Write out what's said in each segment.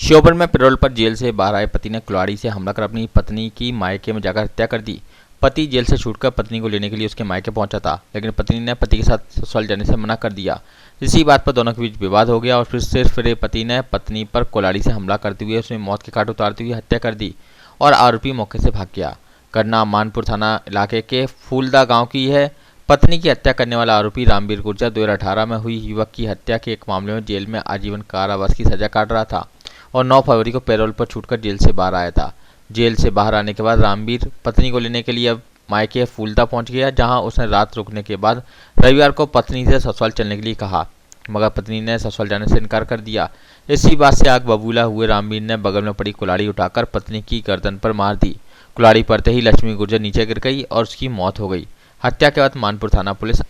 श्योपुर में पैरोल पर जेल से बाहर आए पति ने कुल्हाड़ी से हमला कर अपनी पत्नी की मायके में जाकर हत्या कर दी। पति जेल से छूटकर पत्नी को लेने के लिए उसके मायके पहुंचा था, लेकिन पत्नी ने पति के साथ ससुराल जाने से मना कर दिया। इसी बात पर दोनों के बीच विवाद हो गया और फिर सिर्फ पति ने पत्नी पर कुल्हाड़ी से हमला करते हुए उसमें मौत के घाट उतारते हुए हत्या कर दी और आरोपी मौके से भाग गया। घटना मानपुर थाना इलाके के फूलदा गाँव की है। पत्नी की हत्या करने वाला आरोपी रामवीर गुर्जर 2018 में हुई युवक की हत्या के एक मामले में जेल में आजीवन कारावास की सजा काट रहा था और 9 फरवरी को पैरोल पर छूटकर जेल से बाहर आया था। जेल से बाहर आने के बाद रामवीर पत्नी को लेने के लिए अब मायके फूलदा पहुंच गया, जहां उसने रात रुकने के बाद रविवार को पत्नी से ससुराल चलने के लिए कहा, मगर पत्नी ने ससुराल जाने से इनकार कर दिया। इसी बात से आग बबूला हुए रामवीर ने बगल में पड़ी कुल्हाड़ी उठाकर पत्नी की गर्दन पर मार दी। कुल्हाड़ी पड़ते ही लक्ष्मी गुर्जर नीचे गिर गई और उसकी मौत हो गई। हत्या के बाद मानपुर थाना पुलिस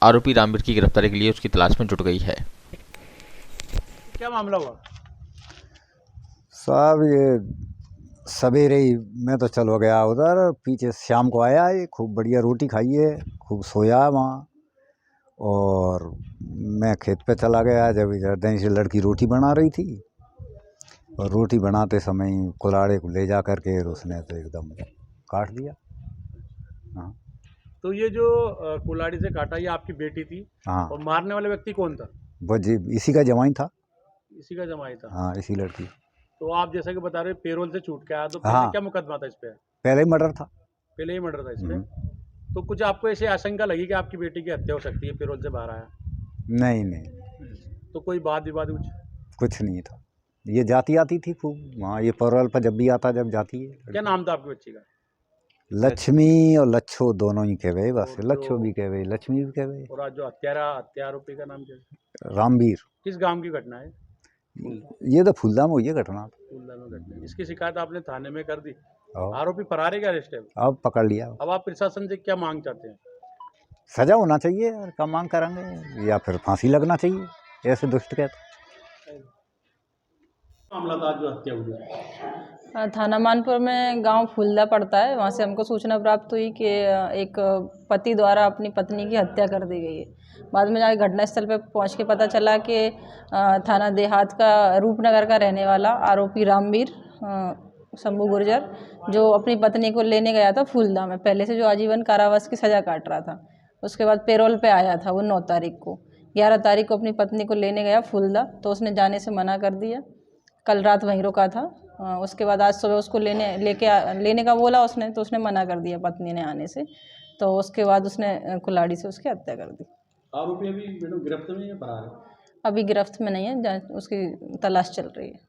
आरोपी रामवीर की गिरफ्तारी के लिए उसकी तलाश में जुट गई है। क्या मामला हुआ साहब? ये सवेरे ही मैं तो चलो गया उधर, पीछे शाम को आया, ये खूब बढ़िया रोटी खाई है, खूब सोया वहाँ, और मैं खेत पे चला गया। जब इधर दही से लड़की रोटी बना रही थी और रोटी बनाते समय कुल्हाड़े को ले जा करके उसने तो एकदम काट दिया। हाँ। तो ये जो कुल्हाड़ी से काटा, ये आपकी बेटी थी? हाँ। और मारने वाला व्यक्ति कौन था? वो जी इसी का जमाई था। इसी का जमाई था? हाँ, इसी लड़की। तो आप जैसा कि बता रहे पेरोल से छूट के आया, तो पहले हाँ। क्या मुकदमा था इस पे? पहले ही मर्डर था। पहले ही मर्डर था इस पे? तो कुछ आपको ऐसी आशंका लगी कि आपकी बेटी की हत्या हो सकती है पेरोल से बाहर आया? नहीं नहीं, तो कोई वाद विवाद कुछ नहीं था। ये जाती आती थी खूब वहाँ, ये पैरोल पर जब भी आता जब जाती है। क्या नाम था आपकी बच्ची का? लक्ष्मी और लच्छो दोनों ही कह गए, बस और लच्छो भी कह गए, लक्ष्मी भी कह गए। और आज जो हत्या आरोपी का नाम क्या है? रामवीर। किस गांव की घटना है? ये तो फूलदा में हुई है घटना। फूलदा में घटना है। इसकी शिकायत आपने थाने में कर दी? और आरोपी फरार है क्या? अरेस्ट है? अब पकड़ लिया। अब आप प्रशासन से क्या मांग चाहते हैं? सजा होना चाहिए और क्या मांग करेंगे, या फिर फांसी लगना चाहिए ऐसे दुष्ट के। मामला था जो हत्या हुई? थाना मानपुर में गांव फूलदा पड़ता है। वहां से हमको सूचना प्राप्त हुई कि एक पति द्वारा अपनी पत्नी की हत्या कर दी गई है। बाद में जाके घटनास्थल पर पहुंच के पता चला कि थाना देहात का रूपनगर का रहने वाला आरोपी रामवीर शंभू गुर्जर, जो अपनी पत्नी को लेने गया था फूलदा में, पहले से जो आजीवन कारावास की सज़ा काट रहा था, उसके बाद पैरोल पे आया था वो 9 तारीख को। 11 तारीख को अपनी पत्नी को लेने गया फूलदा, तो उसने जाने से मना कर दिया। कल रात वहीं रुका था। उसके बाद आज सुबह उसको लेने का बोला उसने, तो उसने मना कर दिया पत्नी ने आने से। तो उसके बाद उसने कुल्हाड़ी से उसकी हत्या कर दी। आरोपी अभी गिरफ्त में है, फरार है? अभी गिरफ्त में नहीं है, उसकी तलाश चल रही है।